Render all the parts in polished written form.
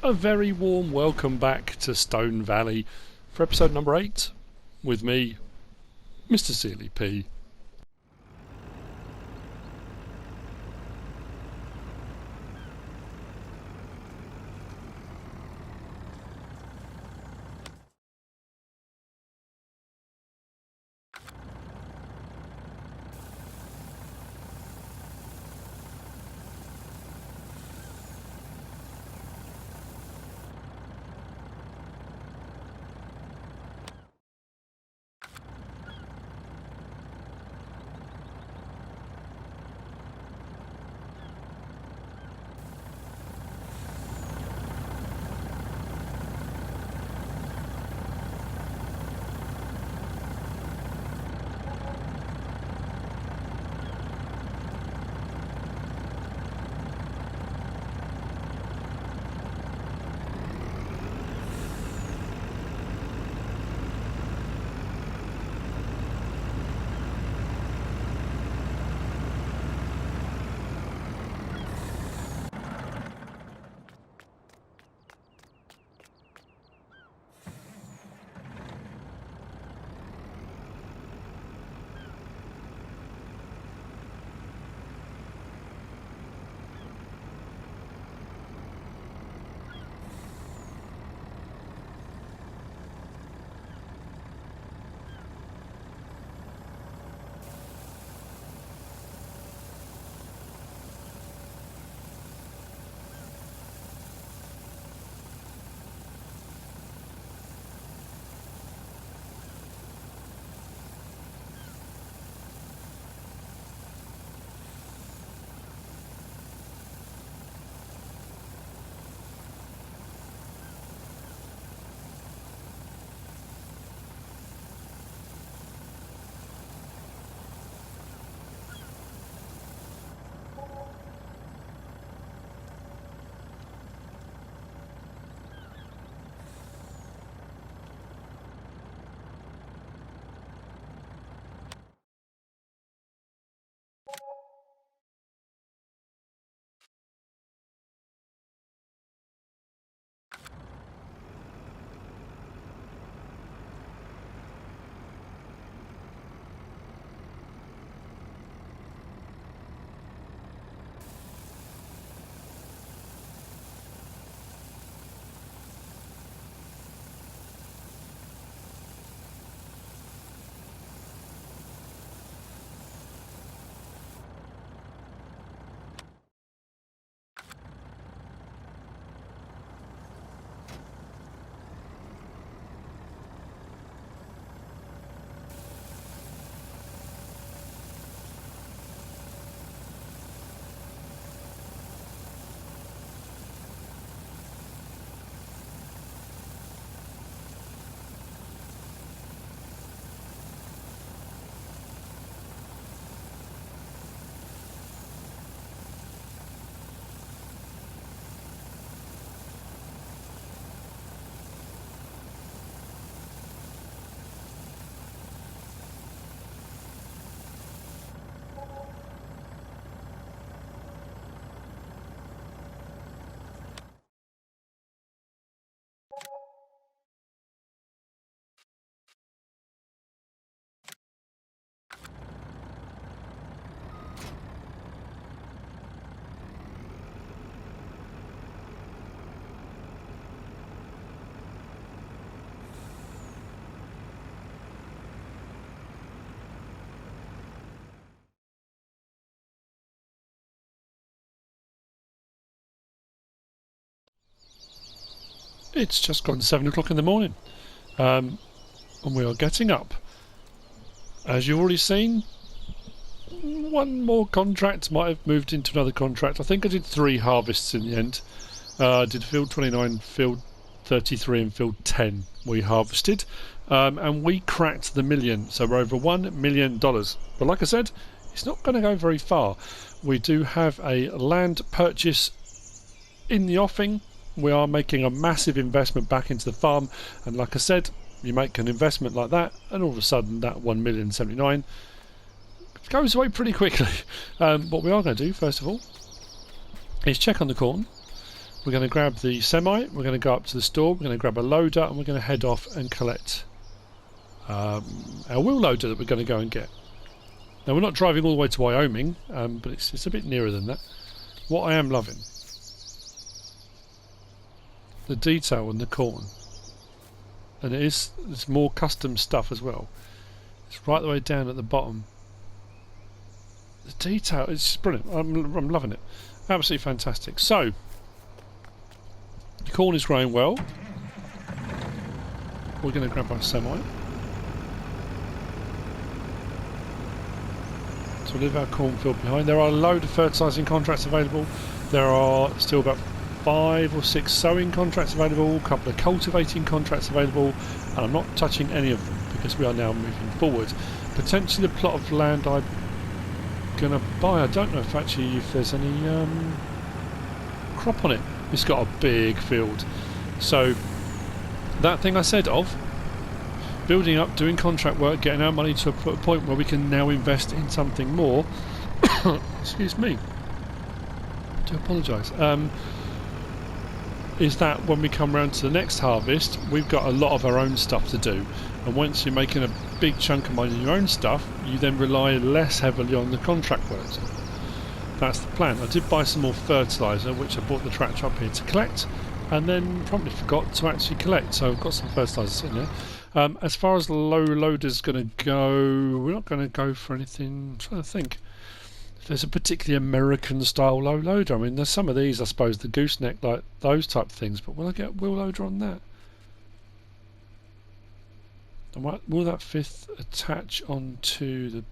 A very warm welcome back to Stone Valley for episode number 8 with me, MrSealyp. It's just gone 7 o'clock in the morning, and we are getting up. As you've already seen, one more contract might have moved into another contract. I think I did 3 harvests in the end. I did field 29, field 33 and field 10 we harvested, and we cracked the million, so we're over $1 million. But like I said, it's not going to go very far. We do have a land purchase in the offing. We are making a massive investment back into the farm, and like I said, you make an investment like that and all of a sudden that 1,079,000 goes away pretty quickly. What we are going to do first of all is check on the corn. We're going to grab the semi, we're going to go up to the store, we're going to grab a loader, and we're going to head off and collect our wheel loader that we're going to go and get. Now we're not driving all the way to Wyoming, but it's a bit nearer than that. What I am loving, the detail on the corn, and it's more custom stuff as well. It's right the way down at the bottom. The detail is brilliant. I'm loving it. Absolutely fantastic. So the corn is growing well. We're going to grab our semi. So we'll leave our cornfield behind. There are a load of fertilising contracts available. There are still about 5 or 6 sowing contracts available, a couple of cultivating contracts available, and I'm not touching any of them because we are now moving forward. Potentially the plot of land I'm going to buy, I don't know if there's any crop on it. It's got a big field. So that thing I said of building up, doing contract work, getting our money to a point where we can now invest in something more. Excuse me. I do apologise. Is that when we come round to the next harvest, we've got a lot of our own stuff to do. And once you're making a big chunk of money in your own stuff, you then rely less heavily on the contract work. That's the plan. I did buy some more fertilizer, which I bought the tractor up here to collect, and then probably forgot to actually collect. So I've got some fertilizer sitting there. As far as low loader's going to go, we're not going to go for anything. I'm trying to think if there's a particularly American style low loader. I mean, there's some of these, I suppose, the gooseneck, like those type of things, but will I get a wheel loader on that? And will that fifth attach onto the...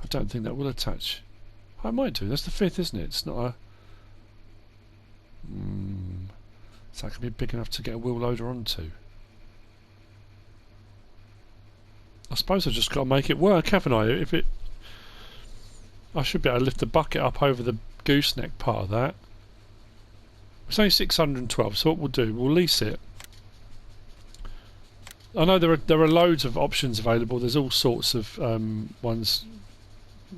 I don't think that will attach. I might do. That's the fifth, isn't it? It's not a... So that can be big enough to get a wheel loader onto. I suppose I've just got to make it work, haven't I? If it... I should be able to lift the bucket up over the gooseneck part of that. It's only 612, so what we'll do, we'll lease it. I know there are loads of options available. There's all sorts of ones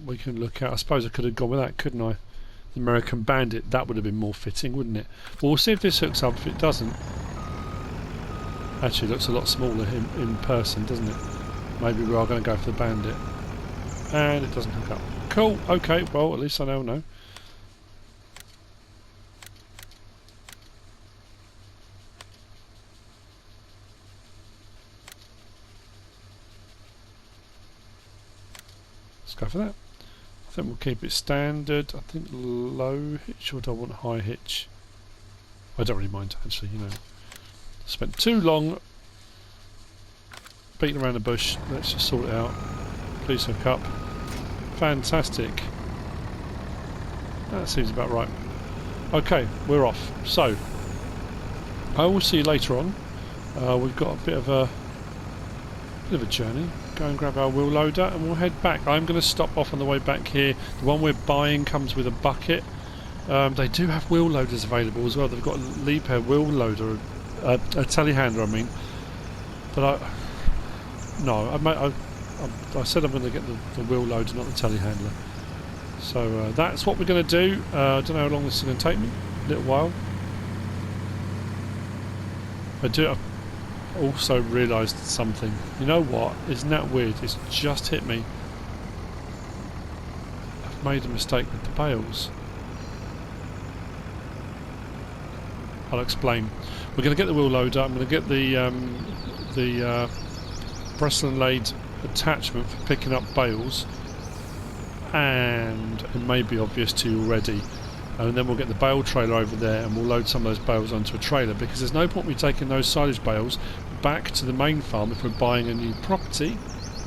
we can look at. I suppose I could have gone with that, couldn't I? The American Bandit, that would have been more fitting, wouldn't it? Well, we'll see if this hooks up. If it doesn't, actually, it looks a lot smaller in person, doesn't it? Maybe we are going to go for the Bandit, and it doesn't hook up. Cool. Okay. Well, at least I now know. Let's go for that. I think we'll keep it standard. I think low hitch, or do I want high hitch? I don't really mind, actually, you know. Spent too long beating around the bush. Let's just sort it out. Please hook up. Fantastic. That seems about right. Okay, we're off. So, I will see you later on. We've got a bit of a journey. Go and grab our wheel loader and we'll head back. I'm going to stop off on the way back here. The one we're buying comes with a bucket. They do have wheel loaders available as well. They've got a Liebherr wheel loader, a telehandler, I mean. But I said I'm going to get the wheel loader, not the telehandler. So that's what we're going to do. I don't know how long this is going to take me. A little while. I also realised something. You know what? Isn't that weird? It's just hit me. I've made a mistake with the bales. I'll explain. We're going to get the wheel loader. I'm going to get the Breslin Lade attachment for picking up bales, and it may be obvious to you already. And then we'll get the bale trailer over there and we'll load some of those bales onto a trailer, because there's no point me taking those silage bales back to the main farm if we're buying a new property,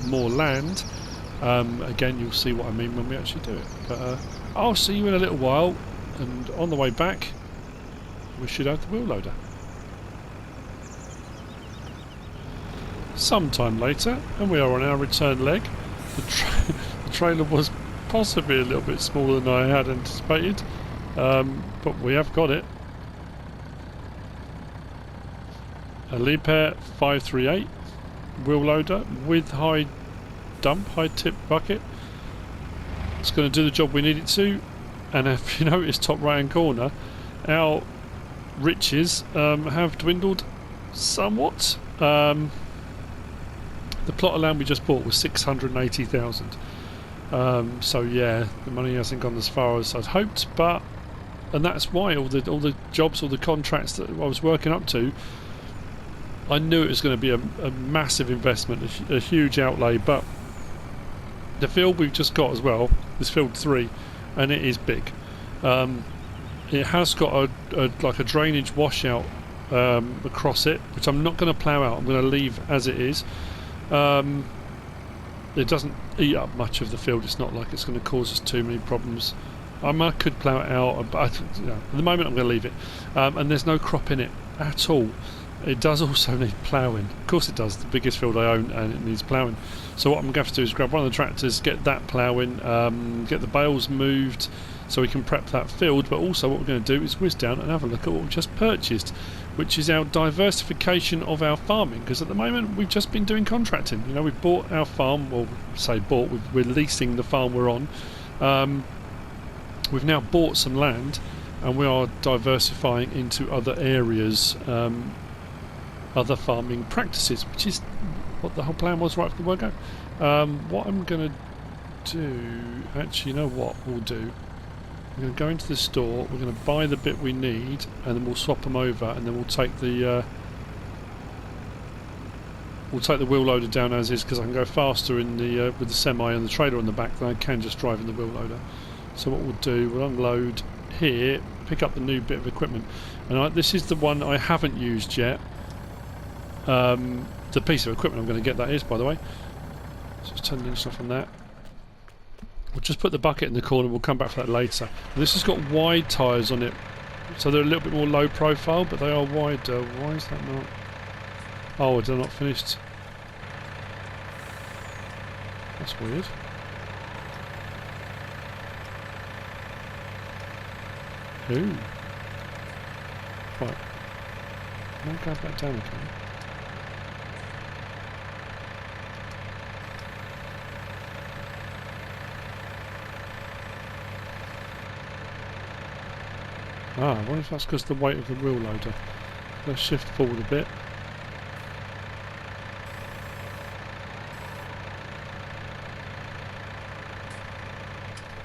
more land. Again, you'll see what I mean when we actually do it. But I'll see you in a little while, and on the way back we should have the wheel loader. Sometime later, and we are on our return leg. The trailer was possibly a little bit smaller than I had anticipated. But we have got it. A Liebherr 538 wheel loader with high tip bucket. It's going to do the job we need it to. And if you notice, top right hand corner, our riches have dwindled somewhat. The plot of land we just bought was 680,000. So yeah, the money hasn't gone as far as I'd hoped, and that's why all the jobs, all the contracts that I was working up to, I knew it was going to be a massive investment, a huge outlay. But the field we've just got as well is field 3, and it is big. It has got like a drainage washout across it, which I'm not going to plough out. I'm going to leave as it is. It doesn't eat up much of the field. It's not like it's going to cause us too many problems. I could plough it out, but at the moment I'm going to leave it. And there's no crop in it at all. It does also need ploughing. Of course it does. The biggest field I own, and it needs ploughing. So what I'm going to have to do is grab one of the tractors, get that ploughing, get the bales moved, so we can prep that field. But also what we're going to do is whiz down and have a look at what we've just purchased, which is our diversification of our farming. Because at the moment we've just been doing contracting. You know, we've bought our farm, well, say bought, we're leasing the farm we're on. We've now bought some land, and we are diversifying into other areas, other farming practices, which is what the whole plan was right from the word go. What I'm going to do, actually, you know what we'll do? We're going to go into the store, we're going to buy the bit we need, and then we'll swap them over, and then we'll take the wheel loader down as is, because I can go faster in the with the semi and the trailer on the back than I can just drive in the wheel loader. So what we'll do, we'll unload here, pick up the new bit of equipment, and this is the one I haven't used yet. The piece of equipment I'm going to get, that is, by the way. So let's turn the engine off on that. We'll just put the bucket in the corner, we'll come back for that later. And this has got wide tyres on it, so they're a little bit more low profile, but they are wider. Why is that not? Oh, they're not finished. That's weird. Ooh. Right. Can I grab that down again? I wonder if that's because of the weight of the wheel loader. Let's shift forward a bit.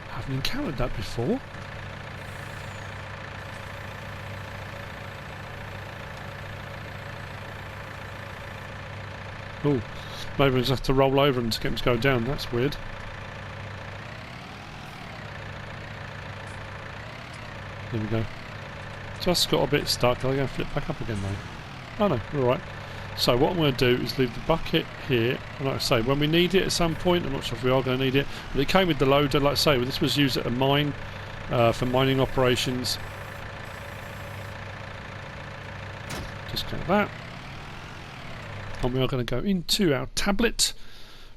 I haven't encountered that before. Oh, maybe we just have to roll over them to get them to go down. That's weird. There we go. Just got a bit stuck. I'll go flip back up again though. Oh no, we're alright. So what I'm going to do is leave the bucket here. And like I say, when we need it at some point, I'm not sure if we are going to need it, but it came with the loader. Like I say, this was used at a mine for mining operations. Disconnect that. And we are going to go into our tablet.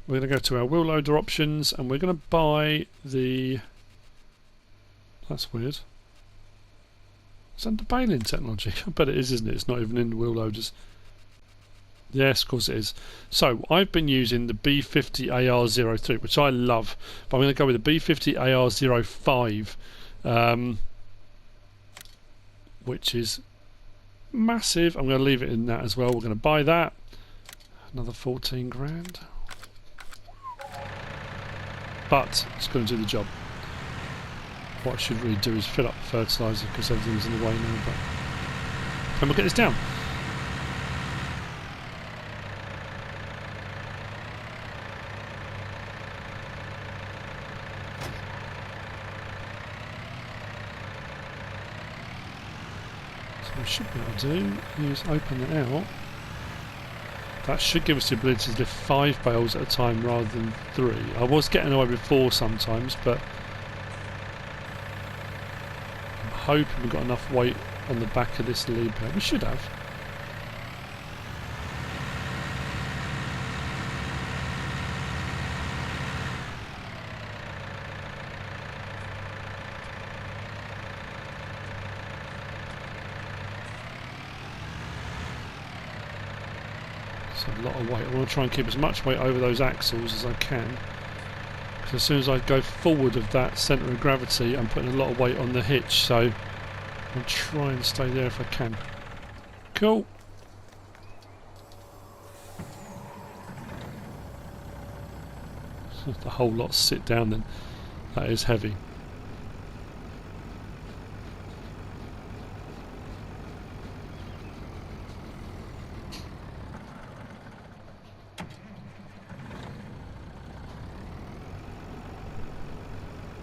We're going to go to our wheel loader options, and we're going to buy the... That's weird. It's under Bale technology. I bet it is, isn't it? It's not even in the wheel loaders. Yes, of course it is. So I've been using the B50 AR03, which I love, but I'm going to go with the B50 AR05, which is massive. I'm going to leave it in that as well. We're going to buy that. Another 14 grand. But it's going to do the job. What I should really do is fill up the fertilizer because everything's in the way now. But can we get this down? So what we should be able to do is open it out. That should give us the ability to lift 5 bales at a time rather than 3. I was getting away with 4 sometimes, but I'm hoping we've got enough weight on the back of this lead bale. We should have. A lot of weight. I want to try and keep as much weight over those axles as I can, because as soon as I go forward of that centre of gravity I'm putting a lot of weight on the hitch, so I'll try and stay there if I can. Cool. The whole lot sit down then. That is heavy.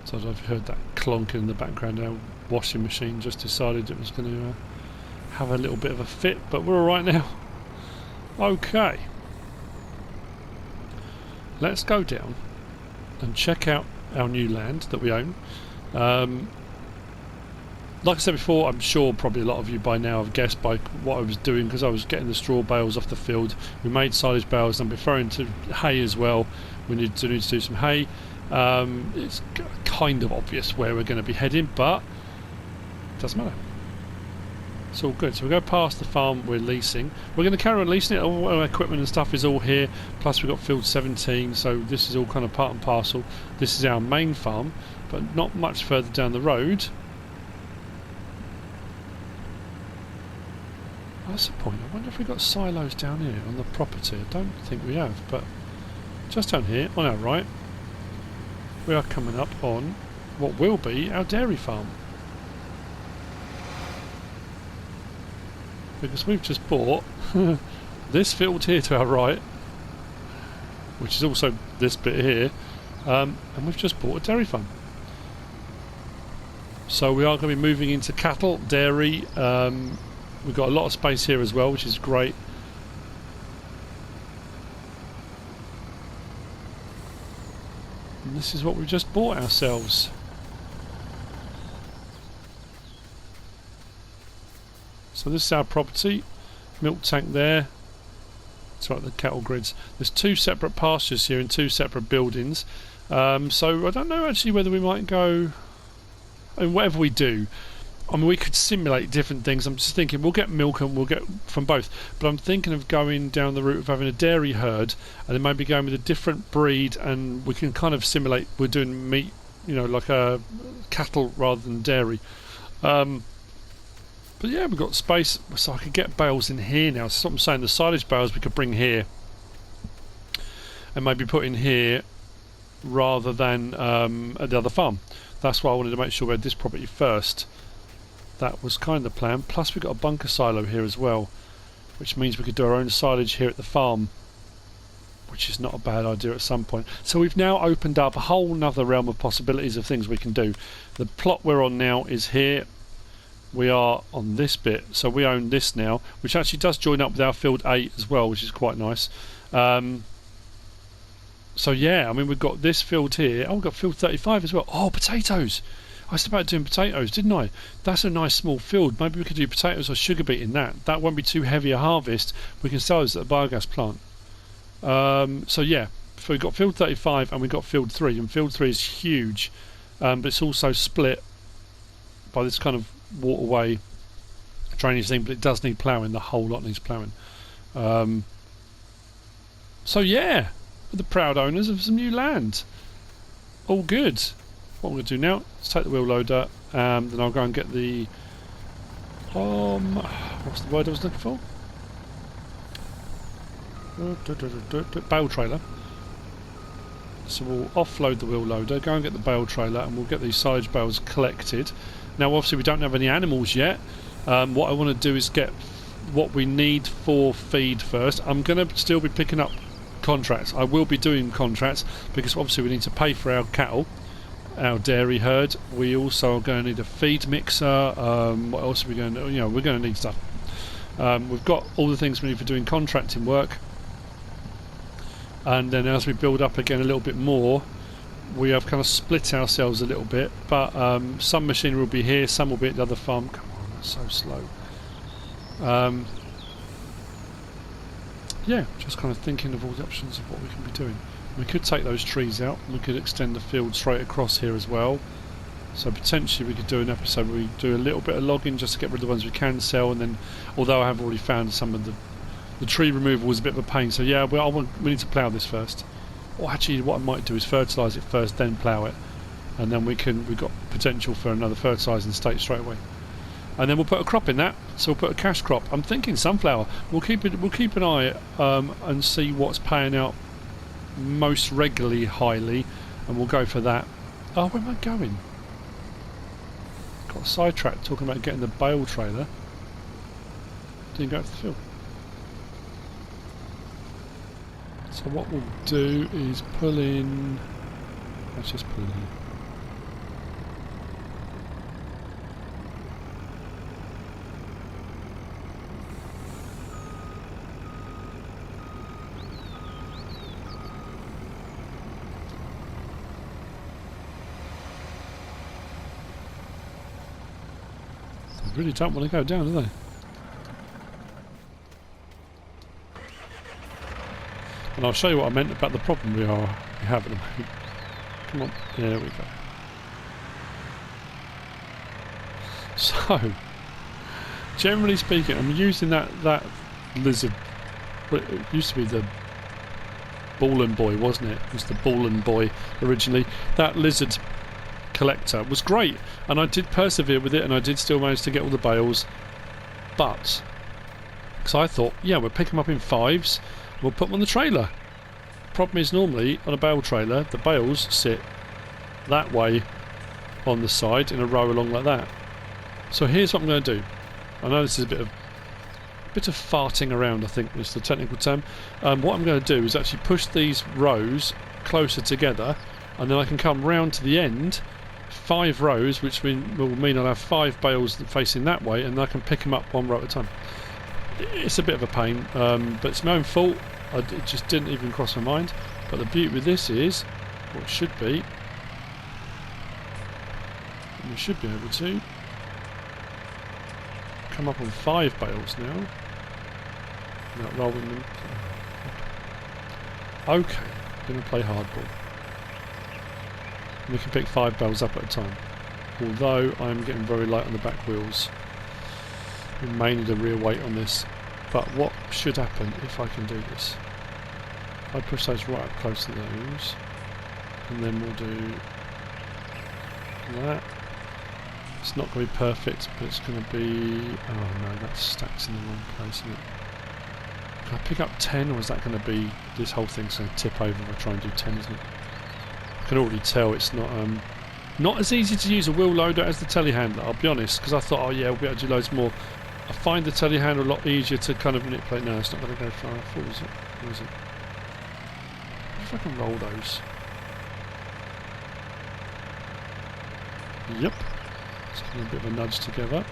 So I've heard that clonking in the background. Our washing machine just decided it was going to have a little bit of a fit, but we're alright now. Okay. Let's go down and check out our new land that we own. Like I said before, I'm sure probably a lot of you by now have guessed by what I was doing, because I was getting the straw bales off the field. We made silage bales and I'm referring to hay as well. We need to do some hay. It's kind of obvious where we're going to be heading, but it doesn't matter. It's all good. So we go past the farm we're leasing. We're going to carry on leasing it. All our equipment and stuff is all here. Plus we've got field 17, so this is all kind of part and parcel. This is our main farm, but not much further down the road. That's the point. I wonder if we've got silos down here on the property. I don't think we have, but just down here on our right, we are coming up on what will be our dairy farm. Because we've just bought this field here to our right, which is also this bit here, and we've just bought a dairy farm. So we are going to be moving into cattle, dairy. We've got a lot of space here as well, which is great. And this is what we've just bought ourselves. So this is our property. Milk tank there. It's right, the cattle grids. There's two separate pastures here and two separate buildings. So I don't know actually whether we might go... I mean, whatever we do, I mean, we could simulate different things. I'm just thinking we'll get milk and we'll get from both. But I'm thinking of going down the route of having a dairy herd and then maybe going with a different breed, and we can kind of simulate we're doing meat, you know, like a cattle rather than dairy. But yeah, we've got space, so I could get bales in here now. So I'm saying the silage bales we could bring here and maybe put in here rather than at the other farm. That's why I wanted to make sure we had this property first. That was kind of the plan. Plus we've got a bunker silo here as well, which means we could do our own silage here at the farm, which is not a bad idea at some point. So we've now opened up a whole nother realm of possibilities of things we can do. The plot we're on now is here. We are on this bit, so we own this now, which actually does join up with our field 8 as well, which is quite nice. So yeah, I mean, we've got this field here. Oh, we've got field 35 as well. Oh, potatoes! I was about doing potatoes, didn't I? That's a nice small field. Maybe we could do potatoes or sugar beet in that. That won't be too heavy a harvest. We can sell those at the biogas plant. So yeah, so we've got field 35 and we've got field 3, and field 3 is huge, but it's also split by this kind of waterway drainage thing, but it does need ploughing. The whole lot needs ploughing. So yeah, we're the proud owners of some new land. All good. What I'm going to do now is take the wheel loader, then I'll go and get the what's the word I was looking for? Bale trailer. So we'll offload the wheel loader, go and get the bale trailer, and we'll get these silage bales collected. Now obviously we don't have any animals yet. What I want to do is get what we need for feed first. I'm going to still be picking up contracts. I will be doing contracts because obviously we need to pay for our cattle, our dairy herd. We also are going to need a feed mixer. What else are we going to, you know, we're going to need stuff. We've got all the things we need for doing contracting work, and then as we build up again a little bit more, we have kind of split ourselves a little bit, but some machinery will be here, some will be at the other farm. Come on, that's so slow. Yeah, just kind of thinking of all the options of what we can be doing. We could take those trees out, and we could extend the field straight across here as well. So potentially we could do an episode where we do a little bit of logging just to get rid of the ones we can sell, and then, although I have already found some of the tree removal was a bit of a pain, so yeah, we need to plough this first. Or actually what I might do is fertilise it first, then plough it, and then we've got potential for another fertilising state straight away. and then we'll put a crop in that. So we'll put a cash crop. I'm thinking sunflower. We'll keep an eye and see what's paying out most regularly highly, and we'll go for that. Oh, where am I going? Got sidetracked talking about getting the bale trailer. Didn't go to the field. So what we'll do is pull in. Let's just pull in here. They really don't want to go down, do they? And I'll show you what I meant about the problem we have at the moment. Come on, there we go. So, generally speaking, I'm using that lizard. Well, it used to be the Lancyboi, wasn't it? It was the Lancyboi originally. That lizard collector was great, and I did persevere with it, and I did still manage to get all the bales. But, because I thought, yeah, we'll pick them up in 5s. We'll put them on the trailer. Problem is, normally on a bale trailer, the bales sit that way on the side in a row along like that. So here's what I'm going to do. I know this is a bit of farting around, I think is the technical term. What I'm going to do is actually push these rows closer together, and then I can come round to the end, 5 rows, which will mean I'll have 5 bales facing that way, and I can pick them up one row at a time. It's a bit of a pain, but it's my own fault. It just didn't even cross my mind. But the beauty with this is, what should be, we should be able to come up on 5 bales now, without rolling them. Okay, I'm going to play hardball. We can pick 5 bales up at a time. Although I'm getting very light on the back wheels. We may need a rear weight on this. But what should happen if I can do this? I push those right up close to those, and then we'll do that. It's not going to be perfect, but it's going to be... oh no, that stack's in the wrong place, isn't it? Can I pick up 10, or is that going to be... this whole thing's going to tip over if I try and do 10, isn't it? I can already tell it's not as easy to use a wheel loader as the telehandler, I'll be honest, because I thought, oh yeah, we'll be able to do loads more. I find the telehandler a lot easier to kind of manipulate. No, it's not going to go far. I thought, is it? Or is it? What if I can roll those? Yep. Just give them a bit of a nudge together.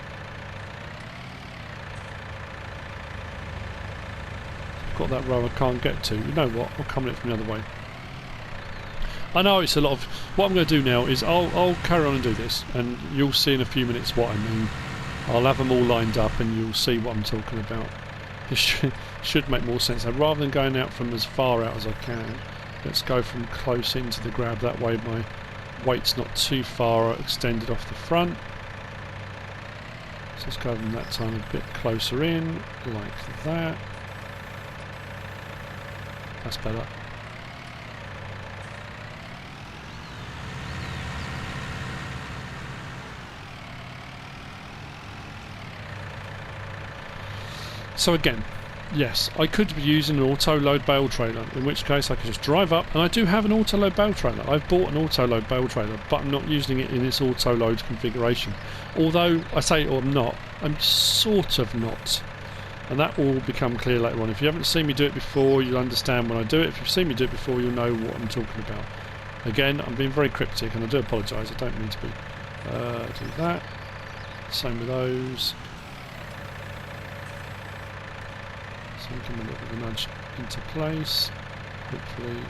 I've got that row I can't get to. You know what? I'll come at it from the other way. I know it's a lot of... what I'm going to do now is I'll carry on and do this, and you'll see in a few minutes what I mean. I'll have them all lined up and you'll see what I'm talking about. This should make more sense. So rather than going out from as far out as I can, let's go from close into the grab. That way my weight's not too far extended off the front. So let's go from that time a bit closer in, like that. That's better. So again, yes, I could be using an auto-load bale trailer, in which case I could just drive up, and I do have an auto-load bale trailer. I've bought an auto-load bale trailer, but I'm not using it in its auto-load configuration. Although, I say or I'm not, I'm sort of not. And that will become clear later on. If you haven't seen me do it before, you'll understand when I do it. If you've seen me do it before, you'll know what I'm talking about. Again, I'm being very cryptic, and I do apologise, I don't mean to be. Do that. Same with those. So we can a little bit of a nudge into place. Hopefully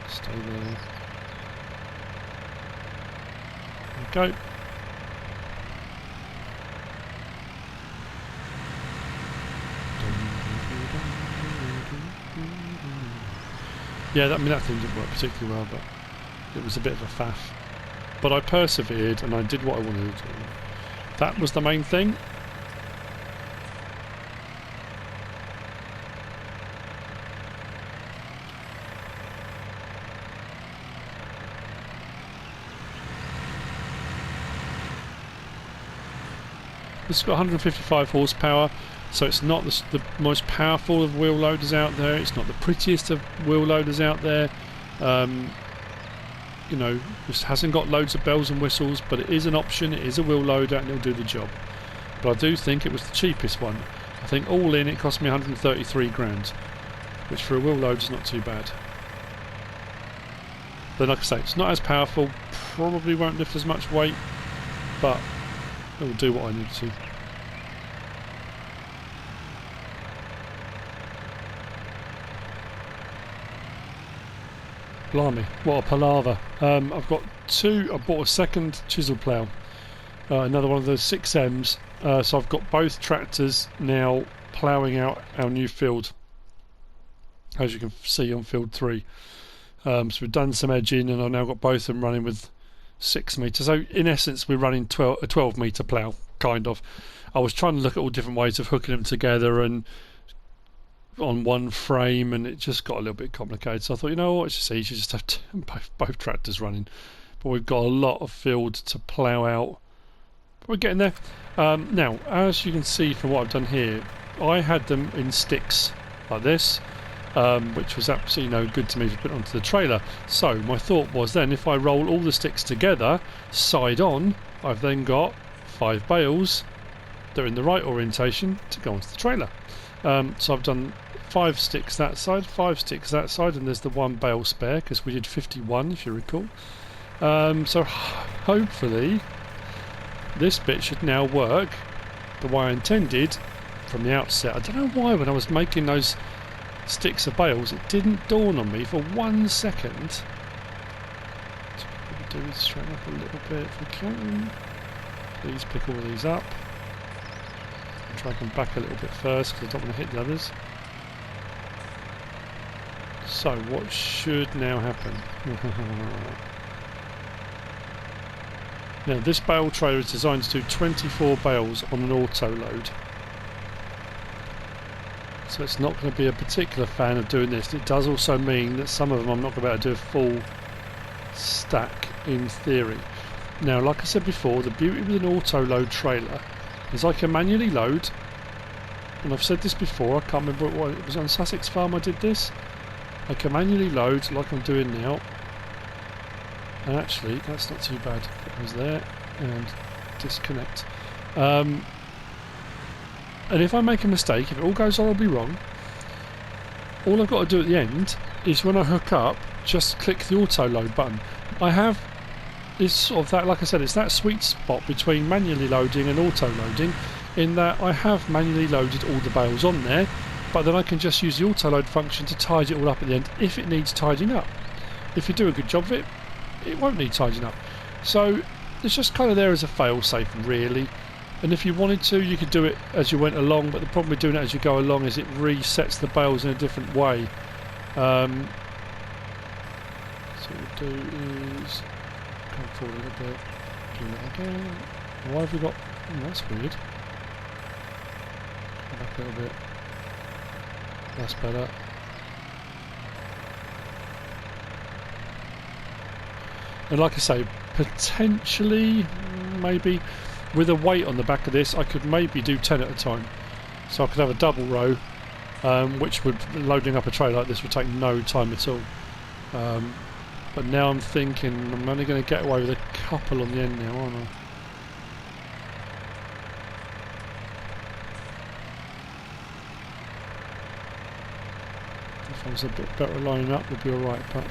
stay there. There we go. Yeah, I mean that thing didn't work particularly well, but it was a bit of a faff. But I persevered and I did what I wanted to do. That was the main thing. This has got 155 horsepower, so it's not the most powerful of wheel loaders out there. It's not the prettiest of wheel loaders out there. You know, this hasn't got loads of bells and whistles, but it is an option. It is a wheel loader, and it'll do the job. But I do think it was the cheapest one. I think all in it cost me 133 grand, which for a wheel loader is not too bad. But like I say, it's not as powerful, probably won't lift as much weight, but it will do what I need to. Blimey, what a palaver. I've got two. I bought a second chisel plough, another one of the 6Ms, so I've got both tractors now ploughing out our new field, as you can see on field 3. So we've done some edging, and I've now got both of them running with 6 metres. So in essence we're running a 12 metre plough, kind of. I was trying to look at all different ways of hooking them together and on one frame, and it just got a little bit complicated, so I thought, you know what, it's just easy, just have both tractors running. But we've got a lot of field to plough out, but we're getting there. Now, as you can see from what I've done here, I had them in sticks like this, which was absolutely no good to me to put onto the trailer. So my thought was then, if I roll all the sticks together side on, I've then got 5 bales that are in the right orientation to go onto the trailer. So I've done 5 sticks that side, 5 sticks that side, and there's the 1 bale spare because we did 51 if you recall. So hopefully this bit should now work the way I intended from the outset. I don't know why when I was making those sticks of bales it didn't dawn on me for 1 second. So what we'll do is straighten up a little bit if we can. Please pick all of these up. Drag them back a little bit first because I don't want to hit the others. So what should now happen? Now this bale trailer is designed to do 24 bales on an auto load. So it's not going to be a particular fan of doing this. It does also mean that some of them I'm not going to be able to do a full stack in theory. Now like I said before, the beauty with an auto load trailer is I can manually load, and I've said this before, I can't remember what it was on Sussex Farm I did this. I can manually load like I'm doing now, and actually that's not too bad. Put those there and disconnect. And if I make a mistake, if it all goes horribly wrong, all I've got to do at the end is when I hook up, just click the auto load button. I have is sort of that, like I said, it's that sweet spot between manually loading and auto loading, in that I have manually loaded all the bales on there, but then I can just use the auto load function to tidy it all up at the end if it needs tidying up. If you do a good job of it, it won't need tidying up. So it's just kind of there as a fail safe really, and if you wanted to you could do it as you went along, but the problem with doing it as you go along is it resets the bales in a different way. So what we'll do is come forward a little bit, do that again. Why have we got... Oh, that's weird. Come back a little bit. That's better. And like I say, potentially, maybe, with a weight on the back of this, I could maybe do 10 at a time. So I could have a double row, which would, loading up a tray like this would take no time at all. But now I'm thinking I'm only going to get away with a couple on the end now, aren't I? If I was a bit better lining up would be alright, but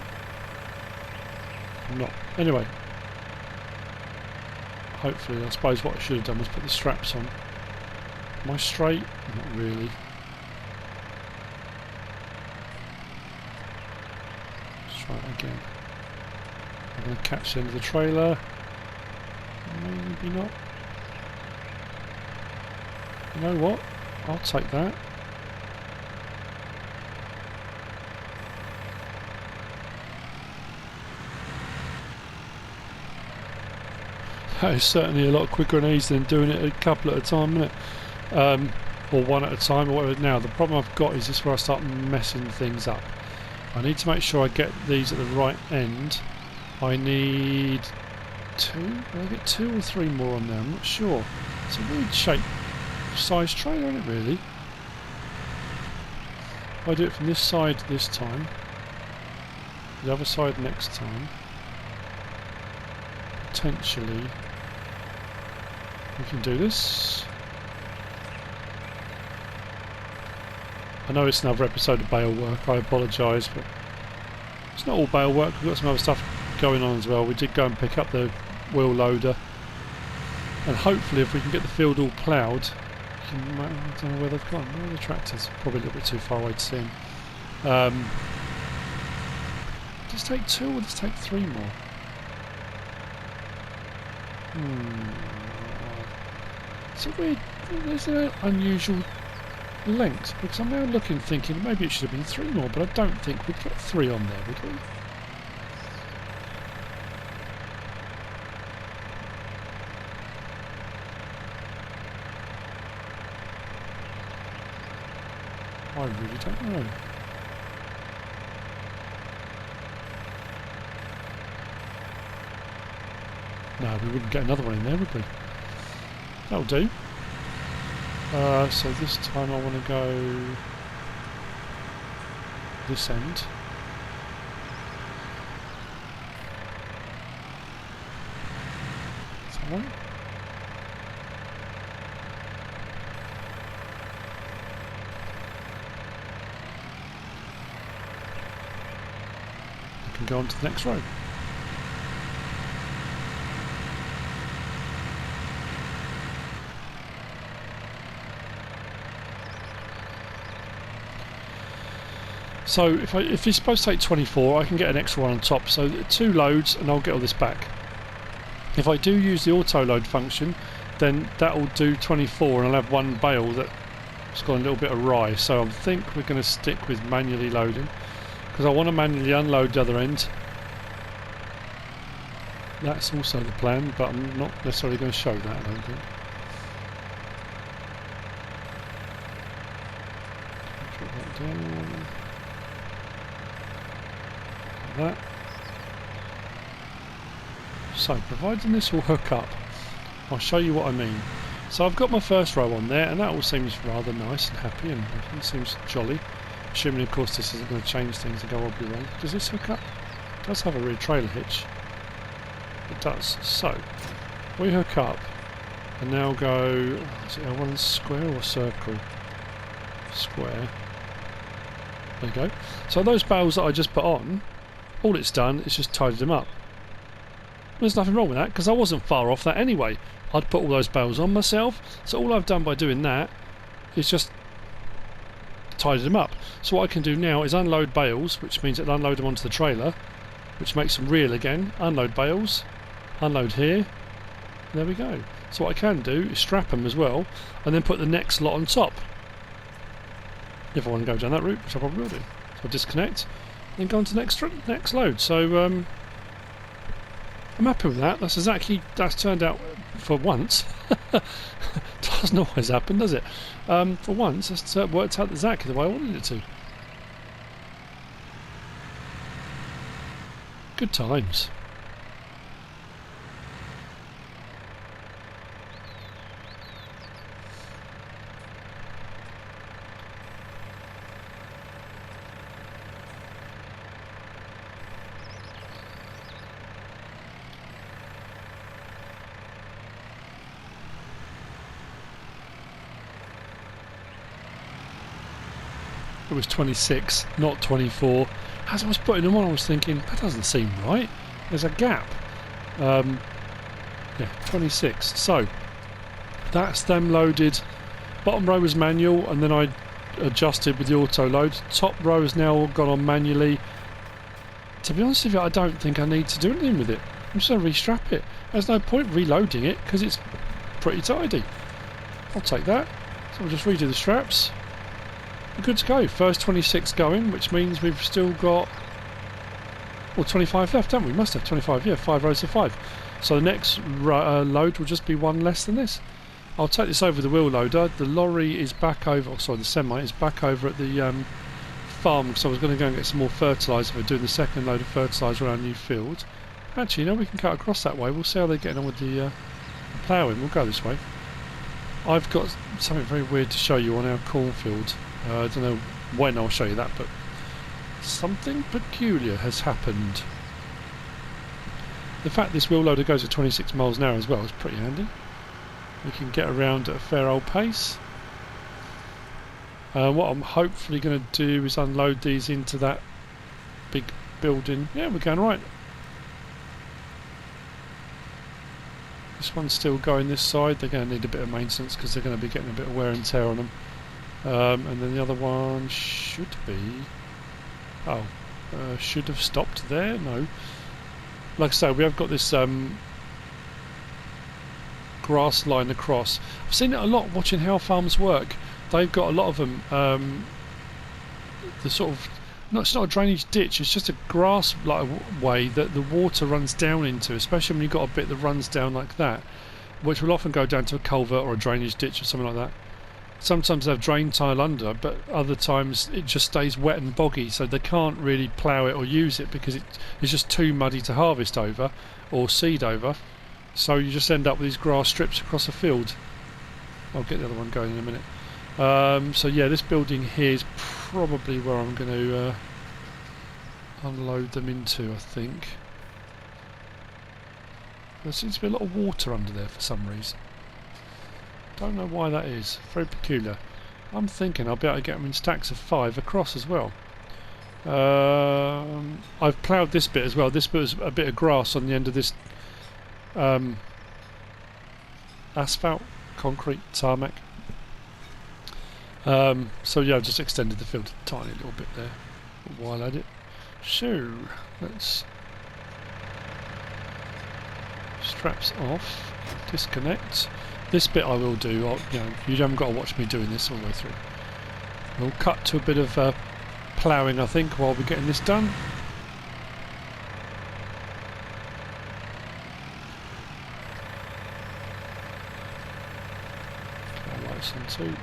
I'm not. Anyway, hopefully, I suppose what I should have done was put the straps on. Am I straight? Not really. Let's try it again. I'm going to catch the end of the trailer. Maybe not. You know what? I'll take that. That is certainly a lot quicker and easier than doing it a couple at a time, isn't it? Or one at a time, or whatever. Now, the problem I've got is this where I start messing things up. I need to make sure I get these at the right end. I need 2? Will I get 2 or 3 more on there? I'm not sure. It's a weird shape, size trailer, isn't it really? If I do it from this side this time, the other side next time, potentially we can do this. I know it's another episode of Bale work, I apologise, but it's not all Bale work, we've got some other stuff going on as well. We did go and pick up the wheel loader, and hopefully if we can get the field all ploughed, I don't know where they've gone. Where are the tractors? Probably a little bit too far away to see them. Just take 2 or just take 3 more? It's a weird, there's an unusual length, because I'm now looking thinking maybe it should have been 3 more, but I don't think we'd get 3 on there, would we? I really don't know. No, we wouldn't get another one in there, would we? That'll do. So this time I want to go this end. Is that right? I can go on to the next row. So if it's supposed to take 24, I can get an extra one on top. So 2 loads and I'll get all this back. If I do use the auto load function, then that will do 24 and I'll have 1 bale that's got a little bit awry. So I think we're going to stick with manually loading, because I want to manually unload the other end. That's also the plan, but I'm not necessarily going to show that, I don't think. Drop that down. That. So providing this will hook up, I'll show you what I mean. So I've got my first row on there and that all seems rather nice and happy and everything seems jolly, assuming of course this isn't going to change things and go horribly wrong. Does this hook up? It does have a rear trailer hitch. It does. So we hook up and now go, is it L1 square or circle? Square. There you go. So those bales that I just put on, all it's done is just tidied them up. There's nothing wrong with that because I wasn't far off that anyway. I'd put all those bales on myself, so all I've done by doing that is just tidied them up. So what I can do now is unload bales, which means it'll unload them onto the trailer, which makes them real again. Unload bales, unload here, there we go. So what I can do is strap them as well and then put the next lot on top if I want to go down that route, which I probably will do. So I'll disconnect and go on to the next load. So I'm happy with that. That's turned out for once. Doesn't always happen, does it? For once, that's worked out exactly the way I wanted it to. Good times. It was 26, not 24. As I was putting them on, I was thinking, that doesn't seem right. There's a gap. Yeah, 26. So, that's them loaded. Bottom row was manual, and then I adjusted with the auto load. Top row has now gone on manually. To be honest with you, I don't think I need to do anything with it. I'm just going to restrap it. There's no point reloading it, because it's pretty tidy. I'll take that. So I'll just redo the straps. We're good to go. First 26 going, which means we've still got 25 left, don't we? Must have 25, yeah, 5 rows of 5. So the next load will just be 1 less than this. I'll take this over the wheel loader. The lorry is back over, the semi is back over at the farm, because I was going to go and get some more fertilizer. We're doing the second load of fertilizer around our new field. Actually, we can cut across that way. We'll see how they're getting on with the ploughing. We'll go this way. I've got something very weird to show you on our cornfield. I don't know when I'll show you that, but something peculiar has happened. The fact this wheel loader goes at 26 miles an hour as well is pretty handy. We can get around at a fair old pace. What I'm hopefully going to do is unload these into that big building. Yeah, we're going right. This one's still going this side. They're going to need a bit of maintenance because they're going to be getting a bit of wear and tear on them. And then the other one should be... Oh, should have stopped there. No. Like I say, we have got this grass line across. I've seen it a lot watching how farms work. They've got a lot of them. The sort of... No, it's not a drainage ditch. It's just a grass like way that the water runs down into, especially when you've got a bit that runs down like that, which will often go down to a culvert or a drainage ditch or something like that. Sometimes they have drain tile under, but other times it just stays wet and boggy, so they can't really plough it or use it because it's just too muddy to harvest over or seed over. So you just end up with these grass strips across a field. I'll get the other one going in a minute. So yeah, this building here is probably where I'm going to unload them into, I think. There seems to be a lot of water under there for some reason. Don't know why that is. Very peculiar. I'm thinking I'll be able to get them in stacks of 5 across as well. I've ploughed this bit as well. This bit was a bit of grass on the end of this asphalt, concrete, tarmac. So yeah, I've just extended the field a tiny little bit there while at it. So let's straps off, disconnect. This bit I will do. You haven't got to watch me doing this all the way through. We'll cut to a bit of ploughing, I think, while we're getting this done. Lights on too.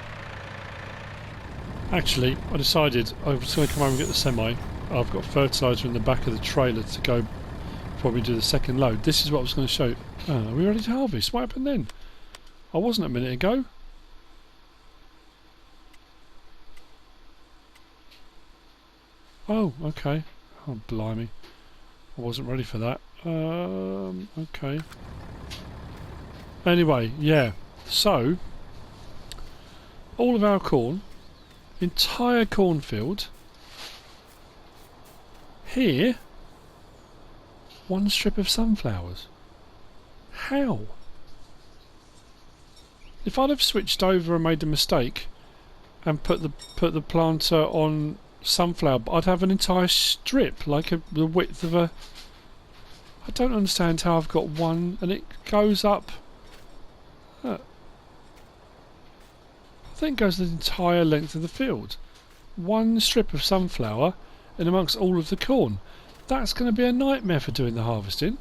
Actually, I decided I was going to come over and get the semi. I've got fertilizer in the back of the trailer to go before we do the second load. This is what I was going to show you. Are we ready to harvest? What happened then? I wasn't a minute ago. Oh, okay. Oh, blimey. I wasn't ready for that. Okay. Anyway, yeah. So, all of our corn, entire cornfield, here, one strip of sunflowers. How? If I'd have switched over and made a mistake and put the planter on sunflower, I'd have an entire strip, like the width of a... I don't understand how I've got one and it goes up... I think it goes the entire length of the field. One strip of sunflower in amongst all of the corn. That's going to be a nightmare for doing the harvesting.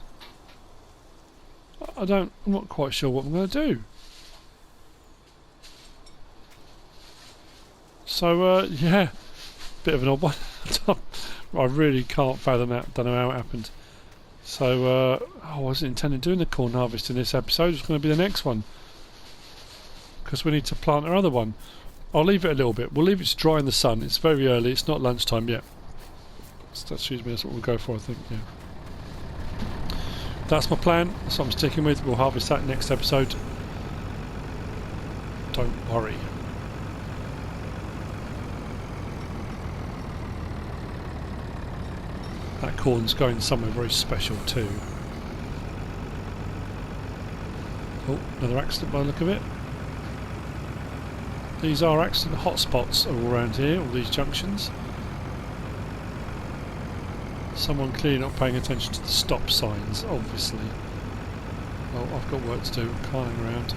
I'm not quite sure what I'm going to do. So, yeah, bit of an odd one. I really can't fathom that. Don't know how it happened. So, I wasn't intending doing the corn harvest in this episode. It's going to be the next one. Because we need to plant our other one. I'll leave it a little bit. We'll leave it to dry in the sun. It's very early. It's not lunchtime yet. Excuse me, that's what we'll go for, I think, yeah. That's my plan. That's what I'm sticking with. We'll harvest that next episode. Don't worry. That corn's going somewhere very special too. Oh, another accident by the look of it. These are accident hotspots all around here, all these junctions. Someone clearly not paying attention to the stop signs, obviously. Well, I've got work to do, carting around.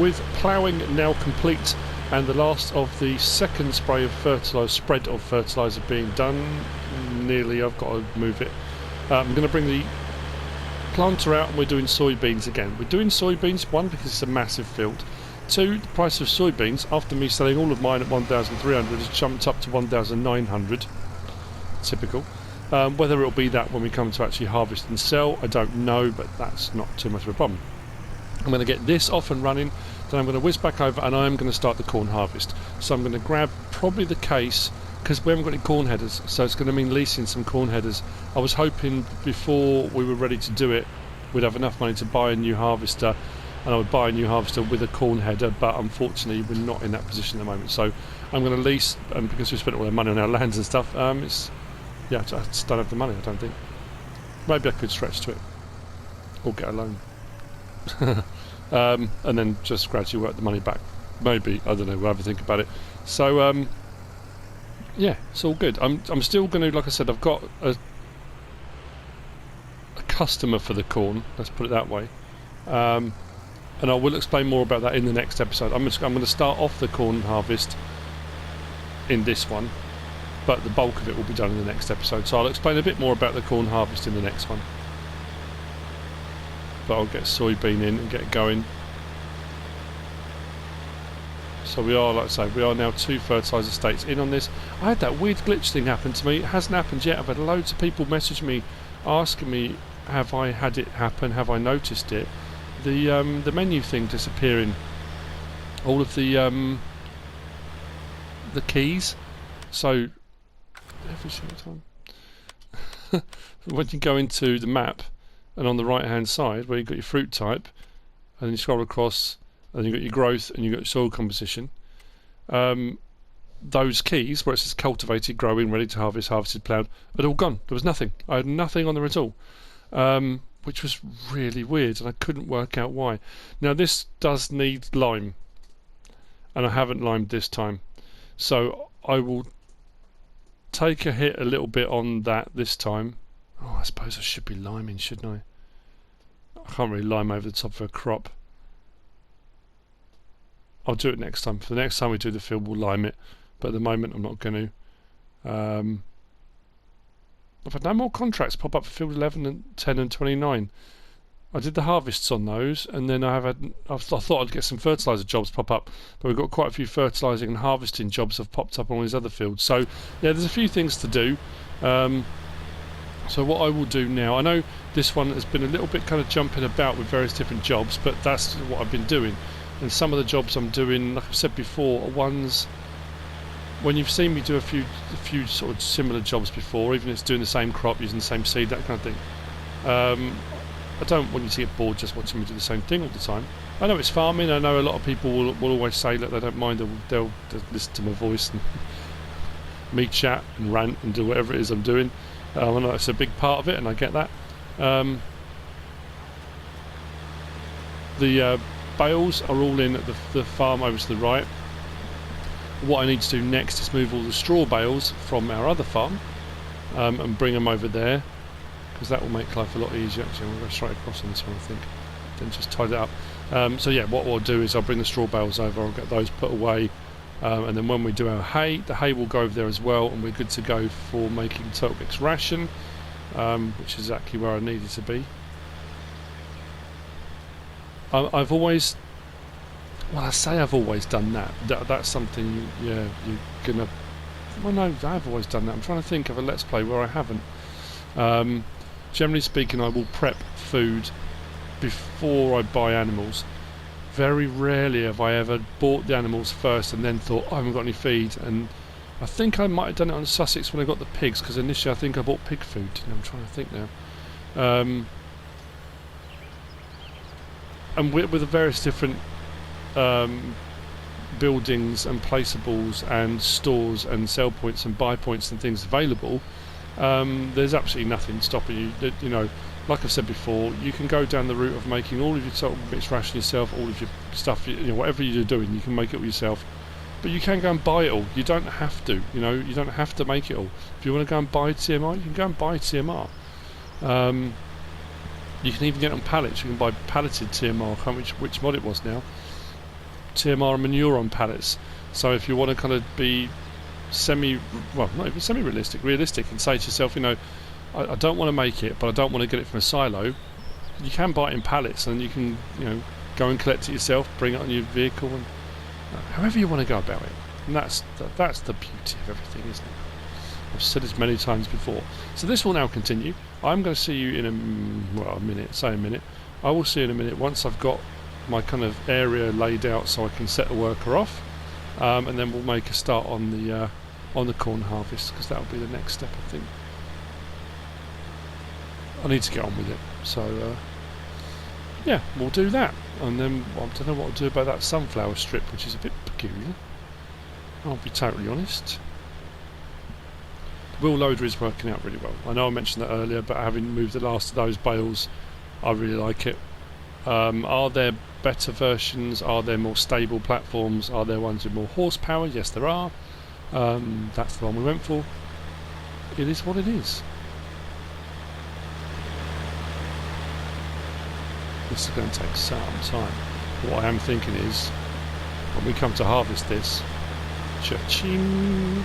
with ploughing now complete and the last of the second spray of fertilizer, spread of fertilizer being done, nearly, I've got to move it. I'm going to bring the planter out and we're doing soybeans again. We're doing soybeans, one, because it's a massive field. Two, the price of soybeans, after me selling all of mine at 1,300, has jumped up to 1,900. Typical. Whether it'll be that when we come to actually harvest and sell, I don't know, but that's not too much of a problem. I'm going to get this off and running, then I'm going to whiz back over and I'm going to start the corn harvest. So I'm going to grab probably the case, because we haven't got any corn headers, so it's going to mean leasing some corn headers. I was hoping before we were ready to do it, we'd have enough money to buy a new harvester, and I would buy a new harvester with a corn header, but unfortunately we're not in that position at the moment. So I'm going to lease, and because we spent all our money on our lands and stuff, yeah, I just don't have the money, I don't think. Maybe I could stretch to it, or get a loan. And then just gradually work the money back. Maybe, I don't know, we'll have a think about it. So, yeah, it's all good. I'm still going to, like I said, I've got a customer for the corn, let's put it that way. And I will explain more about that in the next episode. I'm going to start off the corn harvest in this one, but the bulk of it will be done in the next episode. So I'll explain a bit more about the corn harvest in the next one. But I'll get soybean in and get it going. So we are, like I say, we are now 2 fertiliser states in on this. I had that weird glitch thing happen to me. It hasn't happened yet. I've had loads of people message me asking me, have I had it happen? Have I noticed it? The menu thing disappearing. All of the keys. So every single time when you go into the map and on the right hand side where you've got your fruit type and then you scroll across and you've got your growth and you've got your soil composition, those keys where it says cultivated, growing, ready to harvest, harvested, ploughed, had all gone. There was nothing. I had nothing on there at all, which was really weird and I couldn't work out why. Now this does need lime and I haven't limed this time, so I will take a hit a little bit on that this time. Oh, I suppose I should be liming, shouldn't I? I can't really lime over the top of a crop. I'll do it next time. For the next time we do the field, we'll lime it. But at the moment, I'm not going to. I've had no more contracts pop up for field 11 and 10 and 29. I did the harvests on those, and then I thought I'd get some fertiliser jobs pop up, but we've got quite a few fertilising and harvesting jobs have popped up on all these other fields. So yeah, there's a few things to do. So what I will do now, I know this one has been a little bit kind of jumping about with various different jobs, but that's what I've been doing. And some of the jobs I'm doing, like I've said before, are ones when you've seen me do a few sort of similar jobs before, even if it's doing the same crop, using the same seed, that kind of thing. I don't want you to get bored just watching me do the same thing all the time. I know it's farming. I know a lot of people will always say that they don't mind. They'll listen to my voice and me chat and rant and do whatever it is I'm doing. I know it's a big part of it, and I get that. The bales are all in at the farm over to the right. What I need to do next is move all the straw bales from our other farm and bring them over there, because that will make life a lot easier. Actually, we'll go straight across on this one, I think. Then just tie that up. So yeah, what we'll do is I'll bring the straw bales over, I'll get those put away, and then when we do our hay, the hay will go over there as well, and we're good to go for making Turtle Mix ration, which is exactly where I needed to be. I've always, well, I say I've always done that. That's something, yeah, you're gonna. Well, no, I've always done that. I'm trying to think of a Let's Play where I haven't. Generally speaking, I will prep food before I buy animals. Very rarely have I ever bought the animals first and then thought, oh, I haven't got any feed. And I think I might have done it on Sussex when I got the pigs, because initially I think I bought pig food. I'm trying to think now. And with the various different buildings and placeables and stores and sell points and buy points and things available, there's absolutely nothing stopping you. You know, like I've said before, you can go down the route of making all of your Turtle Mix ration yourself, all of your stuff, you know, whatever you're doing, you can make it yourself. But you can go and buy it all. You don't have to, you know, you don't have to make it all. If you want to go and buy TMR, you can go and buy TMR. You can even get it on pallets. You can buy palleted TMR. I can't remember which mod it was now. TMR and manure on pallets. So if you want to kind of be not even semi-realistic, realistic, and say to yourself, you know, I don't want to make it, but I don't want to get it from a silo, you can buy it in pallets, and you can, you know, go and collect it yourself, bring it on your vehicle, and however you want to go about it. And that's the beauty of everything, isn't it? I've said this many times before. So this will now continue. I'm going to see you in a minute. I will see you in a minute once I've got my kind of area laid out so I can set the worker off, and then we'll make a start on the corn harvest, because that'll be the next step, I think. I need to get on with it. So yeah, we'll do that, and then I don't know what I'll do about that sunflower strip, which is a bit peculiar. I'll be totally honest. The wheel loader is working out really well. I know I mentioned that earlier, but having moved the last of those bales, I really like it. Are there better versions? Are there more stable platforms? Are there ones with more horsepower? Yes, there are. That's the one we went for. It is what it is. This is going to take some time. What I am thinking is, when we come to harvest this, cha-ching.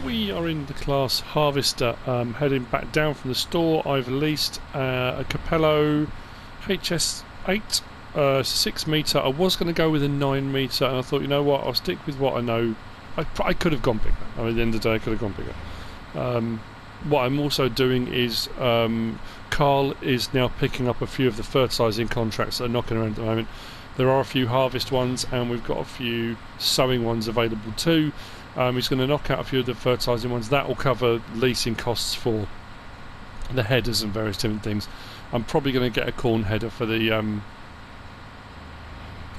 We are in the class harvester, heading back down from the store. I've leased a Capello HS8, 6 metre. I was going to go with a 9 metre, and I thought, you know what, I'll stick with what I know. I could have gone bigger. I mean, at the end of the day, I could have gone bigger. What I'm also doing is, Carl is now picking up a few of the fertilising contracts that are knocking around at the moment. There are a few harvest ones, and we've got a few sowing ones available too. He's going to knock out a few of the fertilising ones. That will cover leasing costs for the headers and various different things. I'm probably going to get a corn header for the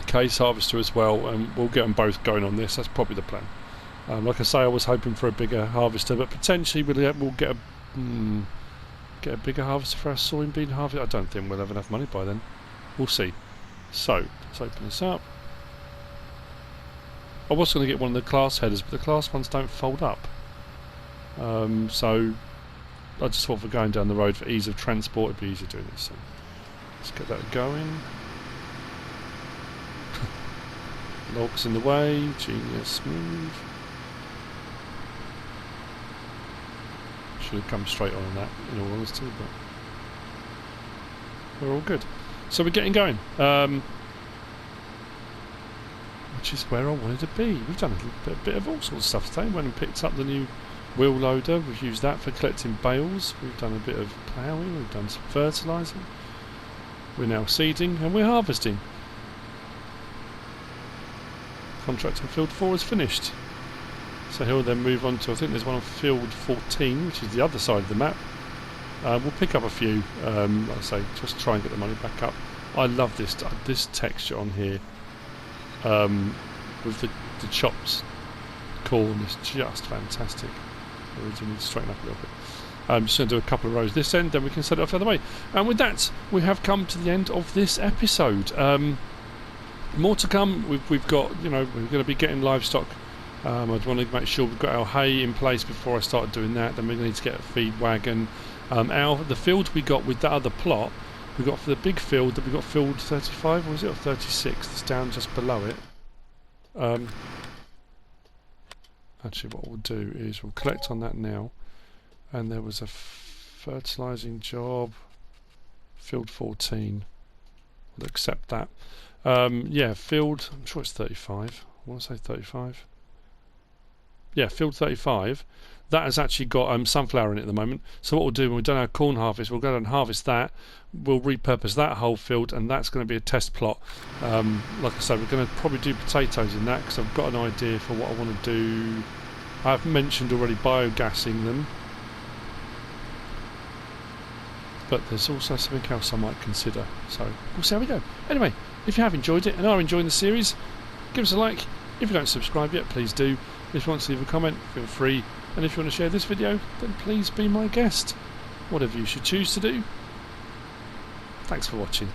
case harvester as well, and we'll get them both going on this. That's probably the plan. Like I say, I was hoping for a bigger harvester, but potentially we'll get a bigger harvester for our soybean harvest. I don't think we'll have enough money by then. We'll see. So let's open this up. I was going to get one of the class headers, but the class ones don't fold up. So I just thought, for going down the road for ease of transport, it'd be easier doing this. So let's get that going. Logs in the way, genius move. Should have come straight on that, in all honesty, but we're all good. So we're getting going. Which is where I wanted to be. We've done a bit of all sorts of stuff today. Went and picked up the new wheel loader. We've used that for collecting bales. We've done a bit of ploughing. We've done some fertilising. We're now seeding, and we're harvesting. Contract on field 4 is finished. So he'll then move on to, I think there's one on field 14, which is the other side of the map. We'll pick up a few, like I say, just try and get the money back up. I love this texture on here. With the chopped corn is just fantastic. We need to straighten up a little bit. I'm just going to do a couple of rows this end, then we can set it off the other way. And with that, we have come to the end of this episode. More to come. We've got, you know, we're going to be getting livestock. I'd want to make sure we've got our hay in place before I start doing that. Then we're going to need to get a feed wagon. The field we got with that other plot, we got for the big field that we got field 35, or was it, or 36? It's down just below it. Actually, what we'll do is we'll collect on that now. And there was a fertilising job, field 14. We'll accept that. Yeah, field, I'm sure it's 35. I want to say 35. Yeah, field 35. That has actually got sunflower in it at the moment. So what we'll do when we've done our corn harvest, we'll go and harvest that. We'll repurpose that whole field, and that's going to be a test plot. Like I said, we're going to probably do potatoes in that, because I've got an idea for what I want to do. I've mentioned already biogassing them, but there's also something else I might consider. So we'll see how we go. Anyway, if you have enjoyed it and are enjoying the series, give us a like. If you don't subscribe yet, please do. If you want to leave a comment, feel free, and if you want to share this video, then please be my guest. Whatever you should choose to do. Thanks for watching.